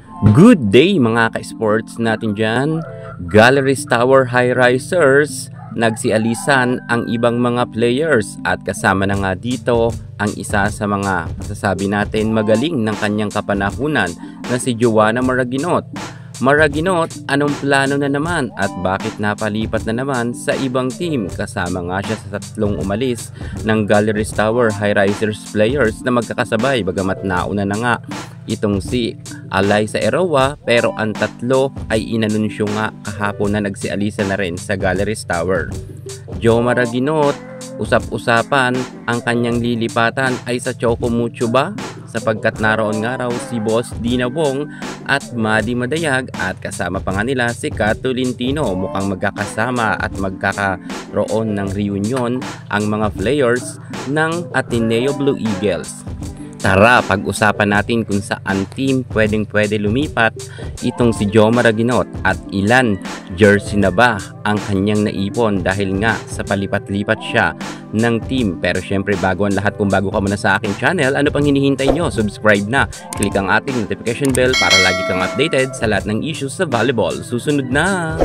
Good day mga ka-sports natin dyan. Galleries Tower High-Risers, nagsialisan ang ibang mga players at kasama na nga dito ang isa sa mga masasabi natin magaling ng kanyang kapanahunan na si Joanna Maraguinot. Maraguinot, anong plano na naman at bakit napalipat na naman sa ibang team? Kasama nga siya sa tatlong umalis ng Galleries Tower High-Risers players na magkakasabay bagamat nauna na nga itong si Alyssa Eroa, pero ang tatlo ay inanunsyo nga kahapon na nagsialisa na rin sa Galleries Tower. Jo Maraguinot, usap-usapan ang kanyang lilipatan ay sa Choco Mucho ba? Sapagkat naroon nga raw si Boss Dina Wong at Maddie Madayag at kasama pa nga nila si Kat Tolentino. Mukhang magkakasama at magkakaroon ng reunion ang mga players ng Ateneo Blue Eagles. Tara, pag-usapan natin kung saan team pwede lumipat itong si Jo Maraguinot at ilan jersey na ba ang kanyang naipon dahil nga sa palipat-lipat siya ng team. Pero syempre bago ang lahat, kung bago ka muna sa aking channel, ano pang hinihintay nyo? Subscribe na, click ang ating notification bell para lagi kang updated sa lahat ng issues sa volleyball. Susunod na!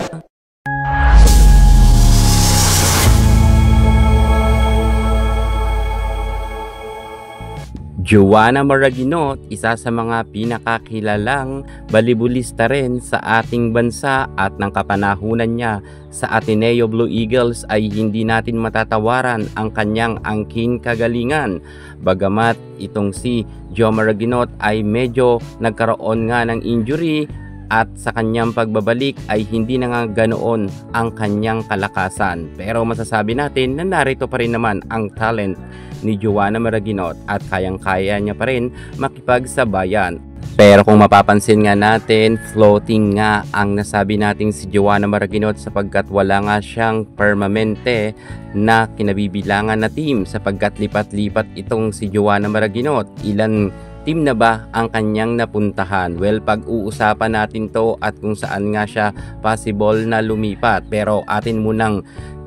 Joanna Maraguinot, isa sa mga pinakakilalang balibulista rin sa ating bansa at ng kapanahunan niya sa Ateneo Blue Eagles ay hindi natin matatawaran ang kanyang angking kagalingan. Bagamat itong si Jo Maraguinot ay medyo nagkaroon nga ng injury at sa kanyang pagbabalik ay hindi na nga ganoon ang kanyang kalakasan. Pero masasabi natin na narito pa rin naman ang talent ni Joanna Maraguinot at kayang-kaya niya pa rin makipagsabayan. Pero kung mapapansin nga natin, floating nga ang nasabi nating si Joanna Maraguinot sapagkat wala nga siyang permanente na kinabibilangan na team sapagkat lipat-lipat itong si Joanna Maraguinot. Ilan team na ba ang kanyang napuntahan? Well, pag-uusapan natin to at kung saan nga siya possible na lumipat. Pero atin munang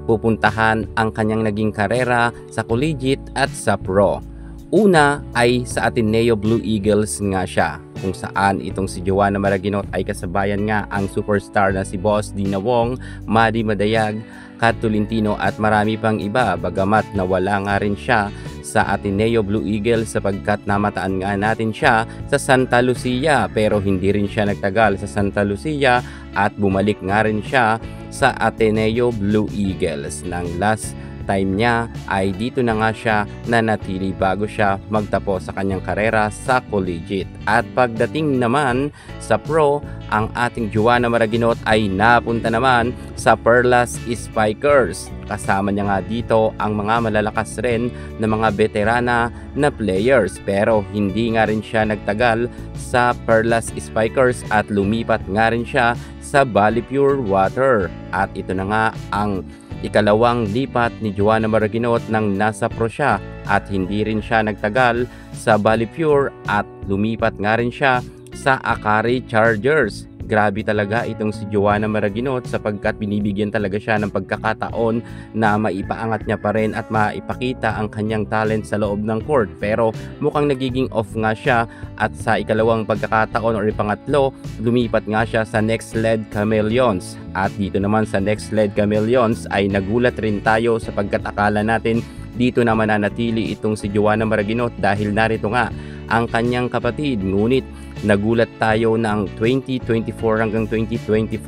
pupuntahan ang kanyang naging karera sa collegiate at sa pro. Una ay sa Ateneo Blue Eagles nga siya, kung saan itong si Joanna Maraguinot ay kasabayan nga ang superstar na si Boss Dina Wong, Maddie Madayag, Kat Tolentino at marami pang iba. Bagamat nawala nga rin siya sa Ateneo Blue Eagles sapagkat namataan nga natin siya sa Santa Lucia, pero hindi rin siya nagtagal sa Santa Lucia at bumalik nga rin siya sa Ateneo Blue Eagles. Nang last time niya ay dito na nga siya nanatili bago siya magtapos sa kanyang karera sa collegiate. At pagdating naman sa pro, ang ating Joanna Maraguinot ay napunta naman sa Perlas Spikers. Kasama niya nga dito ang mga malalakas rin na mga veterana na players, pero hindi nga rin siya nagtagal sa Perlas Spikers at lumipat nga rin siya sa Bali Pure Water. At ito na nga ang ikalawang lipat ni Joanna Maraguinot nang nasa pro siya at hindi rin siya nagtagal sa Bali Pure at lumipat nga rin siya sa Akari Chargers. Grabe talaga itong si Joanna Maraguinot sapagkat binibigyan talaga siya ng pagkakataon na maipaangat niya pa rin at maipakita ang kanyang talent sa loob ng court. Pero mukhang nagiging off nga siya at sa ikalawang pagkakataon o pangatlo, lumipat nga siya sa Next Led Chameleons. At dito naman sa Next Led Chameleons ay nagulat rin tayo sapagkat akala natin dito na mananatili itong si Joanna Maraguinot dahil narito nga ang kanyang kapatid. Ngunit nagulat tayo na ang 2024 hanggang 2025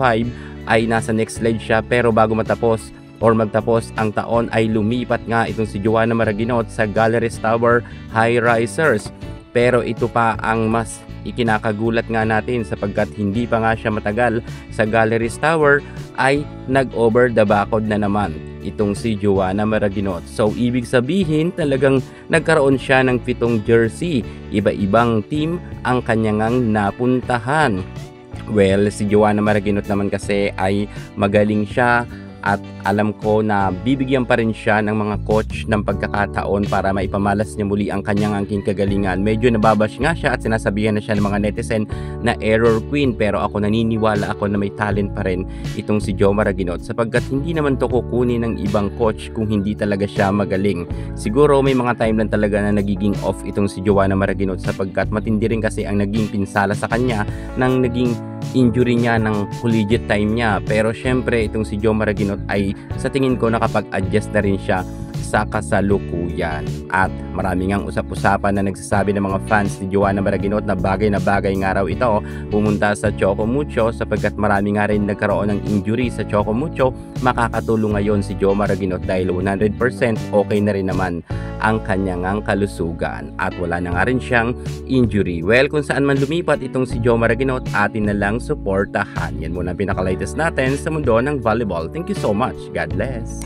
ay nasa next leg siya, pero bago matapos or magtapos ang taon ay lumipat nga itong si Joanna Maraguinot sa Galleries Tower High-Risers. Pero ito pa ang mas ikinakagulat nga natin sapagkat hindi pa nga siya matagal sa Galleries Tower ay nag-over the backod na naman itong si Joanna Maraguinot. So ibig sabihin talagang nagkaroon siya ng 7 jersey. Iba-ibang team ang kanyang napuntahan. Well, si Joanna Maraguinot naman kasi ay magaling siya at alam ko na bibigyan pa rin siya ng mga coach ng pagkakataon para maipamalas niya muli ang kanyang angking kagalingan. Medyo nababash nga siya at sinasabihan na siya ng mga netizen na error queen, pero ako naniniwala ako na may talent pa rin itong si Jomar Aguinot sapagkat hindi naman to kukunin ng ibang coach kung hindi talaga siya magaling. Siguro may mga time lang talaga na nagiging off itong si Joanna Maraguinot sapagkat matindi rin kasi ang naging pinsala sa kanya ng naging injury niya ng collegiate time niya. Pero syempre itong si Jomar Aguinot ay sa tingin ko nakapag-adjust na rin siya sa kasalukuyan. At marami ngang usap-usapan na nagsasabi ng mga fans ni Joanna Maraguinot na bagay nga raw ito pumunta sa Choco Mucho sapagkat marami nga rin nagkaroon ng injury sa Choco Mucho. Makakatulong ngayon si Jomar Aguinot dahil 100% okay na rin naman ang kanyang kalusugan at wala na nga rin siyang injury. Well, kung saan man lumipat itong si Jomar Aguinot, atin na lang suportahan. Yan muna ang pinaka-latest natin sa mundo ng volleyball. Thank you so much. God bless.